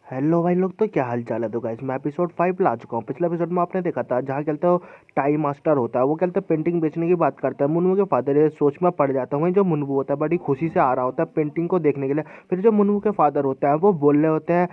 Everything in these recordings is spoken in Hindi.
हेलो भाई लोग, तो क्या हाल चाल है। तो गाइस मैं एपिसोड 5 ला चुका हूँ। पिछले एपिसोड में आपने देखा था जहाँ कहते हो टाई मास्टर होता है, वो कहते हैं पेंटिंग बेचने की बात करता है। मुनमू के फादर ये सोच में पड़ जाता है। वहीं जो मुनमू होता है बड़ी खुशी से आ रहा होता है पेंटिंग को देखने के लिए। फिर जो मुनमू के फादर होता है वो बोल रहे होते हैं,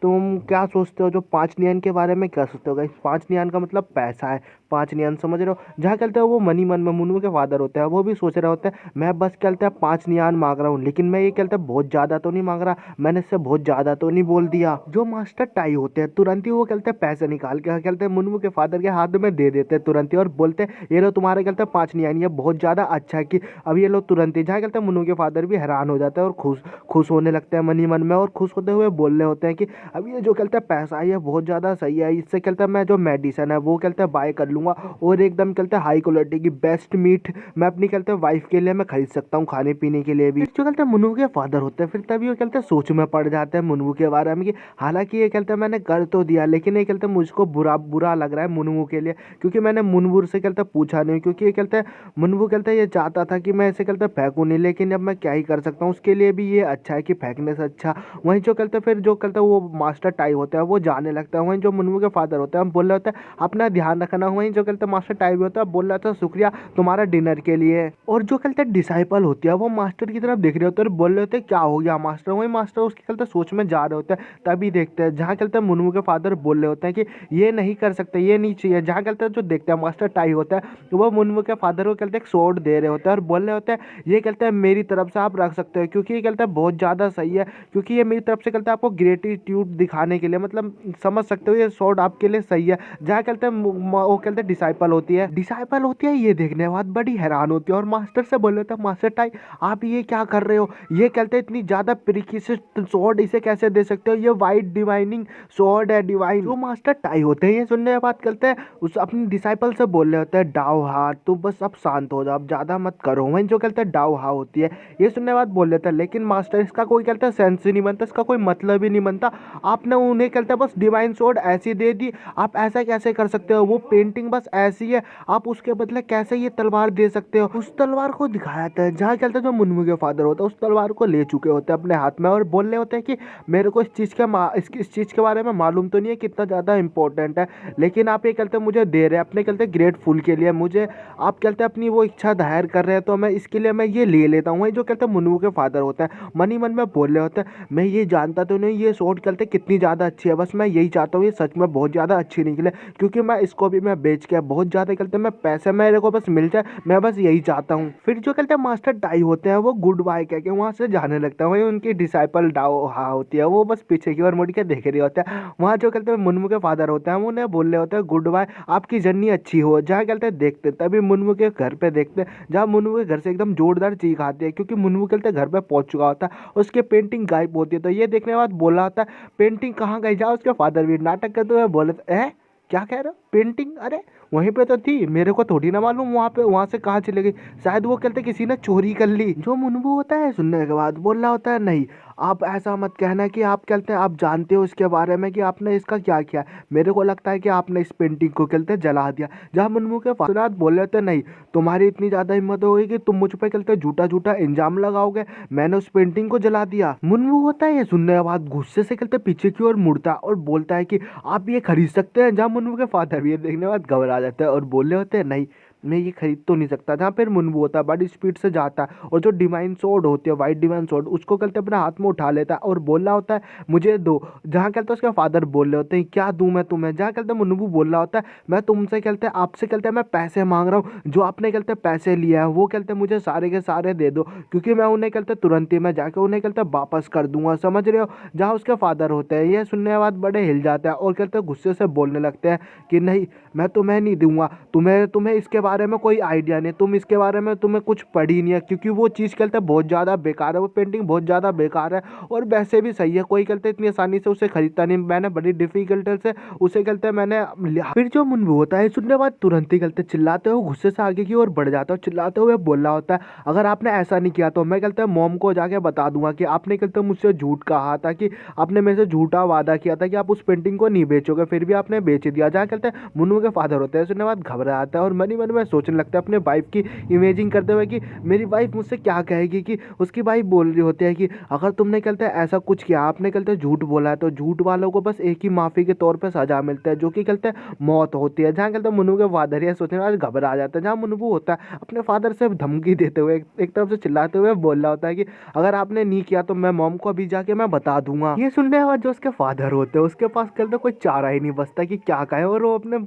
तुम क्या सोचते हो जो 5 नियन के बारे में क्या सोचते हो गाइस। 5 नियन का मतलब पैसा है। 5 नियन समझ रहे हो। जहाँ कहते हैं वो मनी मन में मुनमू के फादर होते हैं, वो भी सोच रहे होते हैं मैं बस कहते हैं 5 नियन मांग रहा हूँ, लेकिन मैं ये कहते हैं बहुत ज़्यादा तो नहीं मांग रहा, मैंने इससे बहुत ज़्यादा तो नहीं बोल दिया। जो मास्टर टाई होते हैं तुरंत ही वो कहते हैं पैसे निकाल के कहते हैं मुनमू के फादर के हाथ में दे देते हैं तुरंत ही, और बोलते हैं ये लो तुम्हारे कहते हैं 5 नियन, ये बहुत ज़्यादा अच्छा है कि अब ये लो तुरंत ही। जहाँ कहते हैं मुनमू के फादर भी हैरान हो जाते हैं और खुश खुश होने लगते हैं मनी मन में, और खुश होते हुए बोल रहे होते हैं कि अब ये जो कहते हैं पैसा है ये बहुत ज़्यादा सही है, इससे कहते हैं मैं जो मेडिसिन है वो कहते हैं बाय कर लूँगा, और एकदम कहते हैं हाई क्वालिटी की बेस्ट मीट मैं अपनी कहते हैं वाइफ के लिए मैं खरीद सकता हूँ, खाने पीने के लिए भी। फिर जो कहते हैं मुनमू के फादर होते हैं फिर तभी वो कहते हैं सोच में पड़ जाते हैं मुनमू के बारे में कि हालांकि ये कहते हैं मैंने कर तो दिया, लेकिन ये कहते हैं मुझको बुरा बुरा लग रहा है मुनमू के लिए, क्योंकि मैंने मुनमू से कहते हैं पूछा नहीं, क्योंकि ये कहते हैं मुनमू कहते हैं ये चाहता था कि मैं इसे कहते हैं फेंकूँ नहीं, लेकिन अब मैं क्या ही कर सकता हूँ, उसके लिए भी ये अच्छा है कि फेंकने से अच्छा। वहीं जो कहते हैं फिर जो कहते हैं वो मास्टर टाई होता है वो जाने लगता है। वहीं जो मुनमू के फादर होते हैं हम बोल रहे होते हैं अपना ध्यान रखना। वहीं जो कहते हैं मास्टर टाई भी होता है बोल रहा था शुक्रिया तुम्हारा डिनर के लिए। और जो कहते हैं डिसाइपल होती है वो मास्टर की तरफ देख रहे होते हैं और बोल रहे होते हैं क्या हो गया मास्टर। वहीं मास्टर उसके कहते सोच में जा रहे होते हैं, तभी देखते हैं जहाँ कहते हैं मुनमू के फादर बोल रहे होते हैं कि ये नहीं कर सकते, ये नहीं चाहिए। जहाँ कहते हैं जो देखते हैं मास्टर टाई होता है तो वो मुनमू के फादर को कहते हैं एक स्वॉर्ड दे रहे होते हैं और बोल रहे होते हैं ये कहते हैं मेरी तरफ से आप रख सकते हो, क्योंकि ये कहते हैं बहुत ज़्यादा सही है, क्योंकि ये मेरी तरफ से कहते हैं आपको ग्रेटिट्यूड दिखाने के लिए, मतलब समझ सकते हो ये स्वॉर्ड आपके लिए सही है। जहाँ कहते हैं वो कहते हैं डिसाइपल होती है ये देखने के बाद बड़ी हैरान होती है और मास्टर से बोल रहे थे मास्टर टाई आप ये क्या कर रहे हो, ये कहते हैं इतनी ज़्यादा प्रीशियस स्वॉर्ड इसे कैसे दे सकते हो, ये वाइट डिवाइनिंग स्वॉर्ड है डिवाइन। जो मास्टर टाई होते हैं ये सुनने के बाद कहते हैं उस अपने डिसाइपल से बोल रहे होते हैं डाओ हा तो बस अब शांत हो जाओ, अब ज़्यादा मत करो। वहीं जो कहते हैं डाओ हा होती है ये सुनने के बाद बोल रहे थे लेकिन मास्टर इसका कोई कहता है सेंस ही नहीं बनता, इसका कोई मतलब ही नहीं बनता, आपने उन्हें कहते हैं बस डिवाइन स्वॉर्ड ऐसी दे दी, आप ऐसा कैसे कर सकते हो, वो पेंटिंग बस ऐसी है, आप उसके बदले कैसे ये तलवार दे सकते हो। उस तलवार को दिखाया था जहाँ कहते हैं जो मुनमू के फादर होता है उस तलवार को ले चुके होते हैं अपने हाथ में और बोल रहे होते हैं कि मेरे को इस चीज़ के बारे में मालूम तो नहीं है कितना ज़्यादा इंपॉर्टेंट है, लेकिन आप ये कहते हैं मुझे दे रहे हैं अपने कहते हैं ग्रेटफुल के लिए, मुझे आप कहते हैं अपनी वो इच्छा जाहिर कर रहे हैं तो मैं इसके लिए मैं ये ले लेता हूँ। वही जो कहते हैं मुनमू के फादर होता है मनी मन में बोल रहे होते हैं मैं ये जानता तो नहीं ये सोच कहते कितनी ज़्यादा अच्छी है, बस मैं यही चाहता हूँ ये सच में बहुत ज़्यादा अच्छी निकले, क्योंकि मैं इसको भी मैं बेच के बहुत ज़्यादा कहते हैं मैं पैसे मेरे को बस मिल जाए, मैं बस यही चाहता हूँ। फिर जो कहते हैं मास्टर डाई होते हैं वो गुड बाय कह के वहाँ से जाने लगता है। वही उनकी डिसाइपल डाओ हा होती है वो बस पीछे की ओर मुड़ के देख रही होते हैं। वहाँ जो कहते हैं मुनमू के फादर होते हैं वो उन्हें बोल रहे होते हैं गुड बाय, आपकी जर्नी अच्छी हो। जहाँ कहते हैं देखते तभी मुनमू के घर पे देखते हैं जहाँ मुनमू के घर से एकदम जोरदार चीख आती है, क्योंकि मुनमू कहते हैं घर पे पहुंच चुका होता है, उसके पेंटिंग गायब होती है। तो ये देखने के बाद बोला होता है पेंटिंग कहाँ गई, जहाँ उसके फादर भी नाटक करते हुए बोले है क्या कह रहे हो पेंटिंग, अरे वहीं पे तो थी मेरे को थोड़ी ना मालूम वहाँ पे वहाँ से कहाँ चले गई, शायद वो कहते किसी ने चोरी कर ली। जो मुनमू होता है सुनने के बाद बोल रहा होता है नहीं आप ऐसा मत कहना कि आप कहते हैं आप जानते हो इसके बारे में कि आपने इसका क्या किया, मेरे को लगता है कि आपने इस पेंटिंग को कहते जला दिया। जहाँ मुनमू के फादर बोल रहे थे नहीं तुम्हारी इतनी ज़्यादा हिम्मत हो गई कि तुम मुझ पे कहते झूठा झूठा इंजाम लगाओगे, मैंने उस पेंटिंग को जला दिया। मुनमू होता है ये सुनने के बाद गुस्से से कहते पीछे की ओर मुड़ता और बोलता है कि आप ये खरीद सकते हैं। जहाँ मुनमू के फादर भी ये देखने के बाद घबरा जाते हैं और बोले होते हैं नहीं मैं ये खरीद तो नहीं सकता। जहाँ फिर मुनमू होता है बड़ी स्पीड से जाता है और जो डिवाइन सोर्ड होती है वाइट डिवाइन सोर्ड उसको कहते अपने हाथ में उठा लेता है और बोल रहा होता है मुझे दो। जहाँ कहते हैं उसके फादर बोल रहे होते हैं क्या दूं मैं तुम्हें। जहाँ कहते हैं मुनमू बोल रहा होता है मैं तुमसे कहते हैं आपसे कहते हैं मैं पैसे मांग रहा हूँ, जो आपने कहते हैं पैसे लिया है वो कहते हैं मुझे सारे के सारे दे दो, क्योंकि मैं उन्हें कहते तुरंत ही मैं जाके उन्हें कहते वापस कर दूंगा, समझ रहे हो। जहाँ उसके फादर होते हैं ये सुनने के बाद बड़े हिल जाते हैं और कहते हैं गुस्से से बोलने लगते हैं कि नहीं मैं तुम्हें नहीं दूंगा, तुम्हें तुम्हें इसके बारे में कोई आइडिया नहीं, तुम इसके बारे में तुम्हें कुछ पढ़ी नहीं है, क्योंकि वो चीज़ कहते हैं बहुत ज़्यादा बेकार है, वो पेंटिंग बहुत ज़्यादा बेकार है और वैसे भी सही है, कोई कहते इतनी आसानी से उसे खरीदता नहीं, मैंने बड़ी डिफिकल्टी से उसे कहते मैंने लिया। फिर जो मुनमू होता है सुनने बाद तुरंत ही कहते चिल्लाते हुए गुस्से से आगे की ओर बढ़ जाता है, चिल्लाते हुए बोल रहा होता है अगर आपने ऐसा नहीं किया तो मैं कहते हैं मॉम को जाके बता दूंगा कि आपने कहते मुझसे झूठ कहा था, कि आपने मेरे से झूठा वादा किया था कि आप उस पेंटिंग को नहीं बेचोगे, फिर भी आपने बेच दिया। जहाँ कहते हैं मुन्नू के फादर होते हैं सुनने बाद घबरा आता है और मनी मन में सोचने लगता है अपने वाइफ की इमेजिंग करते हुए कि मेरी वाइफ मुझसे क्या कहेगी, कि उसकी वाइफ बोल रही होती है कि अगर तुमने कहते हैं ऐसा कुछ किया, आपने कहते हैं झूठ बोला है, तो झूठ वालों को बस एक ही माफ़ी के तौर पर सजा मिलता है, जो कि कहते हैं मौत होती है। जहाँ कहते हैं मुन्नू के फादर ये सोचने वाले घबरा जाता है, जहाँ मुन्नू होता है अपने फादर से धमकी देते हुए एक तरफ से चिल्लाते हुए बोल रहा होता है कि अगर आपने नहीं किया तो मैं मॉम को अभी जाके मैं बता दूंगा। ये सुनने के बाद जो उसके फादर होते हैं उसके पास कहते कोई चारा ही नहीं बचता कि क्या कहे, और वो अपने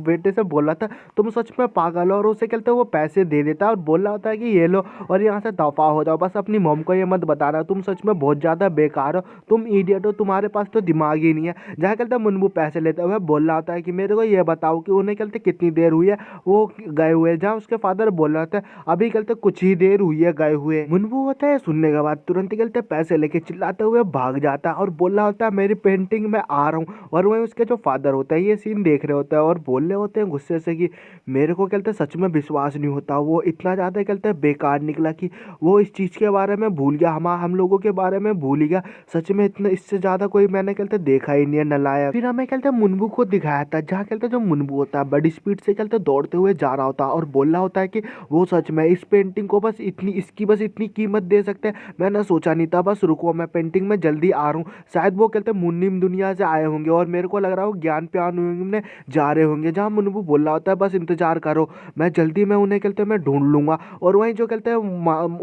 बेटे से बोल रहा था तुम सच में पागल हो, और उसे कहते वो पैसे दे देता है और बोल रहा होता है कि ये लो और यहाँ से दफा हो जाओ, बस अपनी मॉम को ये मत बताना, तुम सच में बहुत ज़्यादा बेकार हो, तुम इडियट हो, तुम्हारे पास तो दिमाग ही नहीं है। जहाँ कहते मुन्नू पैसे लेते हुए बोल रहा होता है कि मेरे को ये बताओ कि उन्हें कहते कितनी देर हुई है वो गए हुए। जहाँ उसके फादर बोल रहा था अभी कहते कुछ ही देर हुई है गए हुए। मुन्नू होता है सुनने के बाद तुरंत ही कहते पैसे लेके चिल्लाते हुए भाग जाता है और बोल रहा होता है मेरी पेंटिंग में आ रहा हूँ। और वहीं उसके जो फादर होता है ये सीन देख रहे होता है और बोल रहे होते हैं गुस्से से कि मेरे को कहते सच में विश्वास नहीं होता, वो इतना ज़्यादा कहते हैं बेकार निकला कि वो इस चीज़ के बारे में भूल गया, हम लोगों के बारे में भूल ही गया। सच में इतना इससे ज़्यादा कोई मैंने कहते देखा ही नहीं है नलायक। फिर हमें कहते मुन्नू को दिखाया था जहाँ कहते जो मुन्नू होता है बड़ी स्पीड से कहते दौड़ते हुए जा रहा होता है और बोल रहा होता है कि वो सच में इस पेंटिंग को बस इतनी कीमत दे सकते हैं, मैंने सोचा नहीं था, बस रुको मैं पेंटिंग में जल्दी आ रहा हूँ। शायद वो कहते मुन्नीम दुनिया से आए होंगे और मेरे को लग रहा है वो ज्ञान प्यान में जा रहे होंगे। जहाँ मुन्नू बोल रहा होता है बस इंतजार करो, मैं जल्दी मैं उन्हें कहते मैं ढूंढ लूंगा। और वहीं जो कहते हैं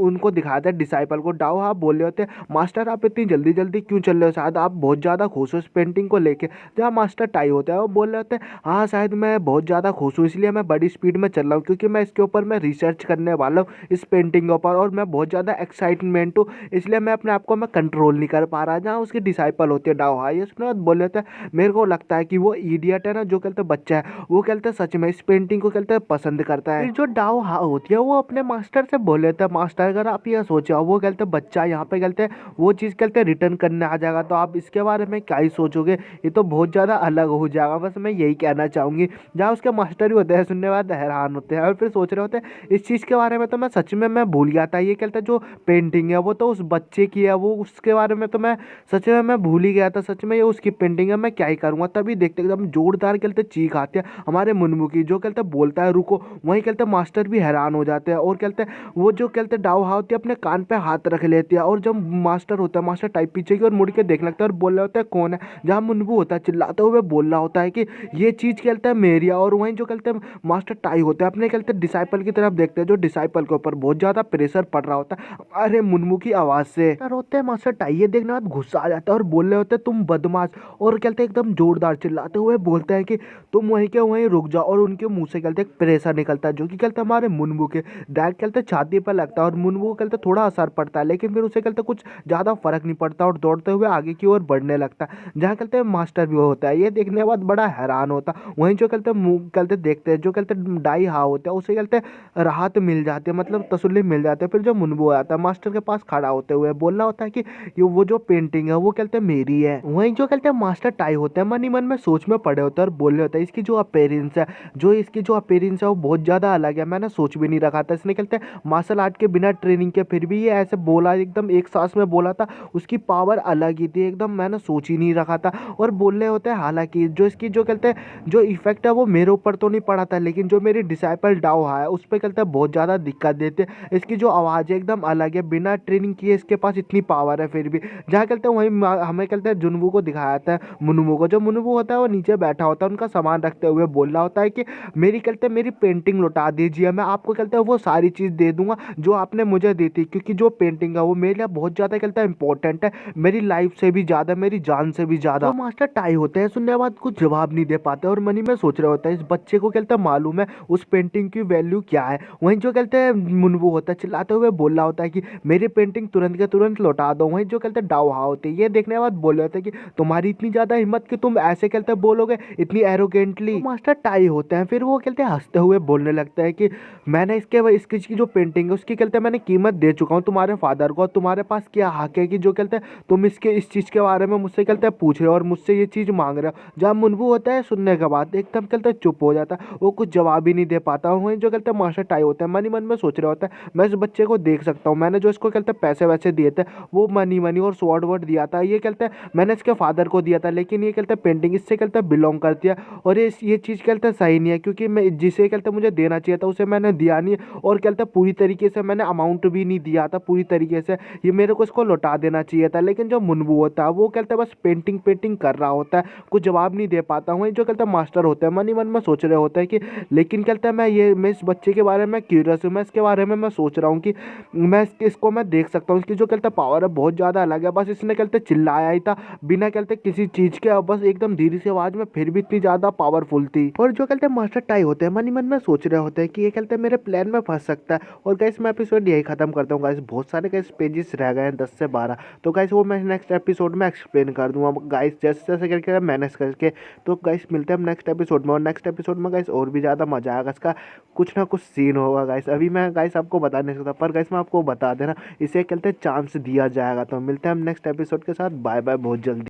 उनको दिखाया था डिसाइपल को डाओ आप बोल रहे होते हैं मास्टर आप इतनी जल्दी जल्दी क्यों चल रहे हो, शायद आप बहुत ज़्यादा खुश हो इस पेंटिंग को लेके। जहाँ मास्टर टाई होता है वो बोल रहे होते हैं हाँ शायद मैं बहुत ज़्यादा खुश हूँ इसलिए मैं बड़ी स्पीड में चल रहा हूँ क्योंकि मैं इसके ऊपर मैं रिसर्च करने वाला हूँ इस पेंटिंग के ऊपर, और मैं बहुत ज़्यादा एक्साइटमेंट हूँ इसलिए मैं अपने आप को मैं कंट्रोल नहीं कर पा रहा। जहाँ उसके डिसाइपल होते हैं डाओ हाँ ये उसके बाद बोल रहे हैं मेरे को लगता है कि वो इडियट है ना जो कहते बच्चा है वो कहते सच में इस पेंटिंग को कहते पसंद करता है। फिर जो डाओ हाँ होती है वो अपने मास्टर से बोल रहे थे मास्टर अगर आप ये सोचो वो कहते बच्चा यहाँ पे कहते वो चीज़ कहते रिटर्न करने आ जाएगा तो आप इसके बारे में क्या ही सोचोगे, ये तो बहुत ज़्यादा अलग हो जाएगा, बस मैं यही कहना चाहूँगी। जहाँ उसके मास्टर भी होते हैं सुनने के बाद हैरान होते हैं और फिर सोच रहे होते हैं इस चीज़ के बारे में तो मैं सच में मैं भूल गया था, ये कहते जो पेंटिंग है वो तो उस बच्चे की है, वो उसके बारे में तो मैं सच में मैं भूल ही गया था, सच में ये उसकी पेंटिंग है, मैं क्या ही करूँगा। तभी देखते एकदम जोरदार कहते चीख आते हैं हमारे मुन्नू की, जो कहते बोलता है रुको, वहीं कहते मास्टर भी हैरान हो जाते हैं और कहते वो जो कहते डाओ हाँ होती है अपने कान पे हाथ रख लेती है और जब मास्टर होता है मास्टर टाइप पीछे की और मुड़ के देख लगता है और बोल रहा होता है कौन है। जहाँ मुन्नू होता है चिल्लाते हुए बोल रहा होता है कि ये चीज़ कहते हैं मेरी है। और वहीं जो कहते हैं मास्टर टाई होते हैं अपने कहते डिसाइपल की तरफ देखते हैं जो डिसाइपल के ऊपर बहुत ज़्यादा प्रेशर पड़ रहा होता है अरे मुन्नू की आवाज़ से होते हैं मास्टर टाई ये देखने बाद गुस्सा आ जाता है और बोल रहे होते हैं तुम बदमाश, और कहते एकदम जोरदार चिल्लाते हुए बोलते हैं कि तुम वहीं के वहीं रुक जाओ। और उनके मुंह से कहते एक प्रेशर निकलता है जो कि कहते हमारे मुन्नू के डायरेक्ट कहते छाती पर लगता है और मुन्नू कहते थोड़ा असर पड़ता है लेकिन फिर उसे कहते कुछ ज़्यादा फर्क नहीं पड़ता और दौड़ते हुए आगे की ओर बढ़ने लगता है। जहाँ कहते मास्टर भी होता है ये देखने के बाद बड़ा हैरान होता। वहीं जो कहते मुँह कहते देखते हैं जो कहते डाई हाँ होता है उसे कहते राहत मिल जाती है, मतलब तसल्ली मिल जाती है। फिर जो मुन्नू आता है मास्टर के पास खड़ा होते हुए बोल रहा होता है कि ये वो जो पेंटिंग है वो कहते मेरी है। वहीं जो कहते मास्टर टाई होते हैं मन ही मन में सोच में पड़े होते हैं और बोल रहे होते हैं इसकी जो अपीयरेंस है वो बहुत ज़्यादा अलग है, मैंने सोच भी नहीं रखा था। इसने कहते हैं मार्शल आर्ट के बिना ट्रेनिंग के फिर भी ये ऐसे बोला एकदम एक सांस में बोला था, उसकी पावर अलग ही थी एकदम, मैंने सोच ही नहीं रखा था। और बोल रहे होते हैं हालांकि जो इसकी जो कहते हैं जो इफेक्ट है वो मेरे ऊपर तो नहीं पड़ा था लेकिन जो मेरी डिसाइपल डाओ है उस पर कहते हैं बहुत ज़्यादा दिक्कत देते, इसकी जो आवाज़ है एकदम अलग है, बिना ट्रेनिंग किए इसके पास इतनी पावर है फिर भी। जहाँ कहते हैं वहीं हमें कहते हैं जुनवू को दिखाया था मुन्नू को, जो मुन्नू होता है वो नीचे बैठा होता है उनका सामान रखते हुए बोल रहा होता है कि मेरी कहते मेरी पेंटिंग लौटा दीजिए, मैं आपको कहते हैं वो सारी चीज़ दे दूंगा जो आपने मुझे दी थी, क्योंकि जो पेंटिंग है वो मेरे लिए बहुत ज़्यादा कहता है इंपॉर्टेंट है, मेरी लाइफ से भी ज़्यादा, मेरी जान से भी ज़्यादा। तो मास्टर टाई होते हैं सुनने के बाद कुछ जवाब नहीं दे पाते और मनी में सोच रहे होता है इस बच्चे को कहते हैं मालूम है उस पेंटिंग की वैल्यू क्या है। वहीं जो कहते हैं मुन्नू होता है चिल्लाते हुए बोल रहा होता है कि मेरी पेंटिंग तुरंत के तुरंत लौटा दो। वहीं जो कहते हैं डाओ हाँ होते हैं ये देखने के बाद बोल रहे होते हैं कि तुम्हारी इतनी ज़्यादा हिम्मत कि तुम ऐसे कहते हैं बोलोगे इतनी एरोगेंटली। तो मास्टर टाई होते हैं फिर वो कहते हैं हंसते हुए बोलने लगता है कि मैंने इसकी जो पेंटिंग है उसकी कहते हैं मैंने कीमत दे चुका हूँ तुम्हारे फादर को, और तुम्हारे पास क्या हक है कि जो कहते हैं तुम इस चीज़ के बारे में मुझसे कहते हैं पूछ रहे हो और मुझसे ये चीज़ मांग रहे हो। जब मुन्नू होता है सुनने के बाद एकदम कहते हैं चुप हो जाता है, वो कुछ जवाब ही नहीं दे पाता। और वहीं जो कहते हैं मास्टर टाई होता है मन ही मन में सोच रहे होता है मैं इस बच्चे को देख सकता हूँ, मैंने जो इसको कहते हैं पैसे वैसे दिए थे वो मनी और स्वॉर्ड वर्ड दिया था, ये कहते हैं मैंने इसके फादर को दिया था, लेकिन ये कहते हैं पेंटिंग इससे कहते हैं बिलोंग करती है और ये चीज़ कहते हैं सही नहीं है, क्योंकि मैं जिसे कहते मुझे देना चाहिए था उसे मैंने दिया नहीं, और कहते पूरी तरीके से मैंने अमाउंट भी नहीं दिया था पूरी तरीके से, ये मेरे को इसको लौटा देना चाहिए था। लेकिन जो मुनबू होता है वो कहते बस पेंटिंग पेंटिंग कर रहा होता है, कुछ जवाब नहीं दे पाता हूँ। जो कहते मास्टर होते हैं मन ही मन में सोच रहे होते हैं कि लेकिन कहते हैं मैं इस बच्चे के बारे में क्यूरियस हूँ, मैं इसके बारे में मैं सोच रहा हूँ कि इसको मैं देख सकता हूँ, इसकी जो कहते पावर है बहुत ज़्यादा अलग है। बस इसने कहते चिल्लाया ही था बिना कहते किसी चीज़ के, बस एकदम धीरे सी आवाज़ में, फिर भी इतनी ज़्यादा पावरफुल थी। और जो कहते मास्टर टाई होते हैं मन ही मन में सोच रहे होते हैं कि ये कहते मेरे प्लान में फंस सकता है। और गाइस मैं एपिसोड यही खत्म करता हूँ गाइस, बहुत सारे गाइस पेजेस रह गए हैं 10 से 12, तो गाइस वो मैं नेक्स्ट एपिसोड में एक्सप्लेन कर दूंगा गाइस, जैसे जैसे करके मैनेज करके। तो गाइस मिलते हैं हम नेक्स्ट एपिसोड में, और नेक्स्ट एपिसोड में गाइस और भी ज़्यादा मजा आएगा, इसका कुछ ना कुछ सीन होगा गाइस। अभी मैं गाइस आपको बता नहीं सकता, पर गाइस मैं आपको बता देना इसे कहते चांस दिया जाएगा। तो मिलते हैं हम नेक्स्ट एपिसोड के साथ, बाय बाय बहुत जल्दी।